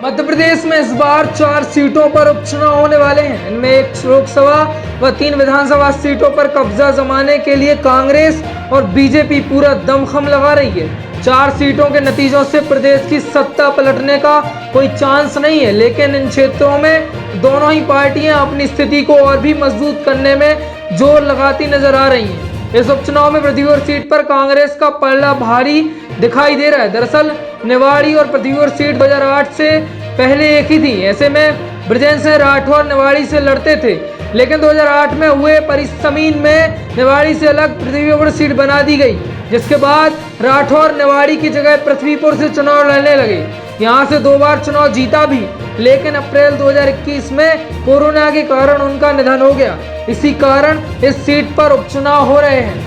मध्य प्रदेश में इस बार 4 सीटों पर उपचुनाव होने वाले हैं। इनमें 1 लोकसभा व 3 विधानसभा सीटों पर कब्जा जमाने के लिए कांग्रेस और बीजेपी पूरा दमखम लगा रही है। 4 सीटों के नतीजों से प्रदेश की सत्ता पलटने का कोई चांस नहीं है, लेकिन इन क्षेत्रों में दोनों ही पार्टियां अपनी स्थिति को और भी मजबूत करने में जोर लगाती नजर आ रही हैं। इस उपचुनाव में प्रद्युवर सीट पर कांग्रेस का पलड़ा भारी दिखाई दे रहा है। दरअसल निवाड़ी और प्रद्युवर सीट 2008 से पहले एक ही थी। ऐसे में बृजेश सिंह राठौर निवाड़ी से लड़ते थे, लेकिन 2008 में हुए परिसमीन में निवाड़ी से अलग पृथ्वीपुर सीट बना दी गई, जिसके बाद राठौर निवाड़ी की जगह पृथ्वीपुर से चुनाव लड़ने लगे। यहाँ से 2 बार चुनाव जीता भी, लेकिन अप्रैल 2021 में कोरोना के कारण उनका निधन हो गया। इसी कारण इस सीट पर उपचुनाव हो रहे हैं।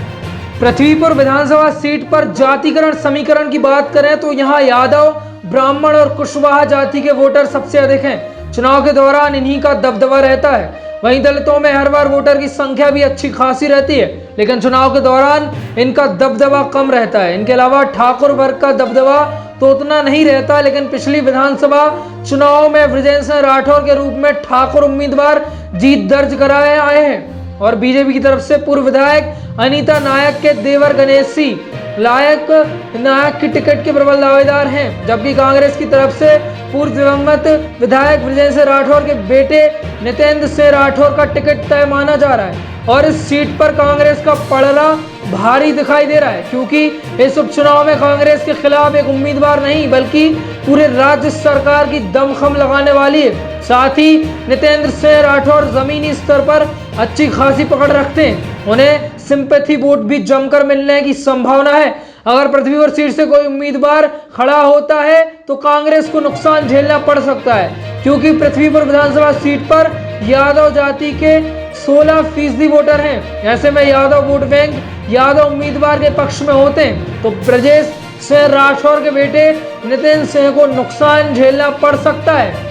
पृथ्वीपुर विधानसभा सीट पर जातिकरण समीकरण की बात करें तो यहाँ यादव, ब्राह्मण और कुशवाहा जाति के वोटर सबसे अधिक हैं। चुनाव के दौरान इन्हीं का दबदबा रहता है। वहीं दलितों में हर बार वोटर की संख्या भी अच्छी खासी रहती है, लेकिन चुनाव के दौरान इनका दबदबा कम रहता है। इनके अलावा ठाकुर वर्ग का दबदबा तो उतना नहीं रहता, लेकिन पिछली विधानसभा चुनाव में बृजेश सिंह राठौर के रूप में ठाकुर उम्मीदवार जीत दर्ज कराए आए हैं और बीजेपी की तरफ से पूर्व विधायक अनीता नायक के देवर गणेशी नायक की टिकट के प्रबल दावेदार हैं, जबकि कांग्रेस की तरफ से पूर्व दिवंगत विधायक बृजेश सिंह राठौर के बेटे नितेंद्र सिंह राठौर का टिकट तय माना जा रहा है। और इस सीट पर कांग्रेस का पलड़ा भारी दिखाई दे रहा है, क्योंकि इस उपचुनाव में कांग्रेस के खिलाफ एक उम्मीदवार नहीं बल्कि पूरे राज्य सरकार की दमखम लगाने वाली है। साथ ही नितेंद्र सिंह राठौर जमीनी स्तर पर अच्छी खासी पकड़ रखते हैं। उन्हें सिंपैथी वोट भी जमकर मिलने की संभावना है। अगर पृथ्वीपुर सीट से कोई उम्मीदवार खड़ा होता है तो कांग्रेस को नुकसान झेलना पड़ सकता है, क्योंकि पृथ्वीपुर विधानसभा सीट पर यादव जाति के 16% वोटर हैं। ऐसे में यादव वोट बैंक यादव उम्मीदवार के पक्ष में होते हैं, तो बृजेश सिंह राठौर के बेटे नितेंद्र सिंह को नुकसान झेलना पड़ सकता है।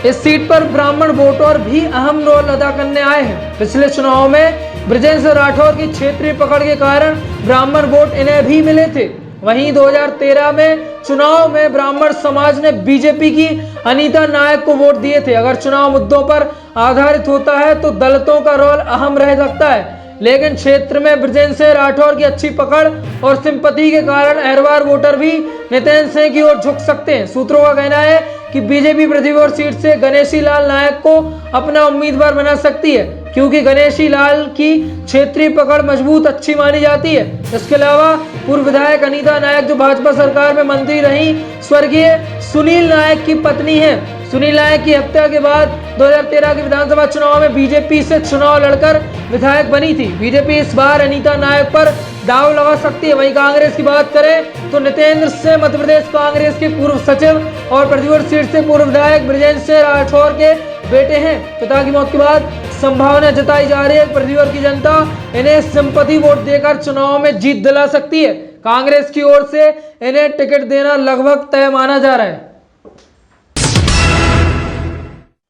इस सीट पर ब्राह्मण वोटर भी अहम रोल अदा करने आए हैं। पिछले चुनाव में बृजेश सिंह राठौर की क्षेत्रीय पकड़ के कारण ब्राह्मण वोट इन्हें भी मिले थे। वहीं 2013 में चुनाव में ब्राह्मण समाज ने बीजेपी की अनीता नायक को वोट दिए थे। अगर चुनाव मुद्दों पर आधारित होता है तो दलितों का रोल अहम रह सकता है, लेकिन क्षेत्र में बृजेश सिंह राठौर की अच्छी पकड़ और सिंपैथी के कारण अहरवार वोटर भी नितेंद्र सिंह की ओर झुक सकते हैं। सूत्रों का कहना है कि बीजेपी पृथ्वीपुर सीट से गणेशी लाल नायक को अपना उम्मीदवार बना सकती है, क्योंकि गणेशी लाल की क्षेत्रीय पकड़ मजबूत अच्छी मानी जाती है। इसके अलावा पूर्व विधायक अनीता नायक, जो भाजपा सरकार में मंत्री रही, स्वर्गीय सुनील नायक की पत्नी है। सुनील नायक की हत्या के बाद 2013 के विधानसभा चुनाव में बीजेपी से चुनाव लड़कर विधायक बनी थी। बीजेपी इस बार अनीता नायक पर दाव लगा सकती है। वहीं कांग्रेस की बात करें तो नितेंद्र सिंह मध्य प्रदेश कांग्रेस के पूर्व सचिव और पृथ्वीपुर सीट से पूर्व विधायक बृजेश सिंह राठौर के बेटे हैं। पिता की मौत के बाद संभावना जताई जा रही है कि पृथ्वीपुर की जनता इन्हें सिंपैथी वोट देकर चुनाव में जीत दिला सकती है। कांग्रेस की ओर से इन्हें टिकट देना लगभग तय माना जा रहा है।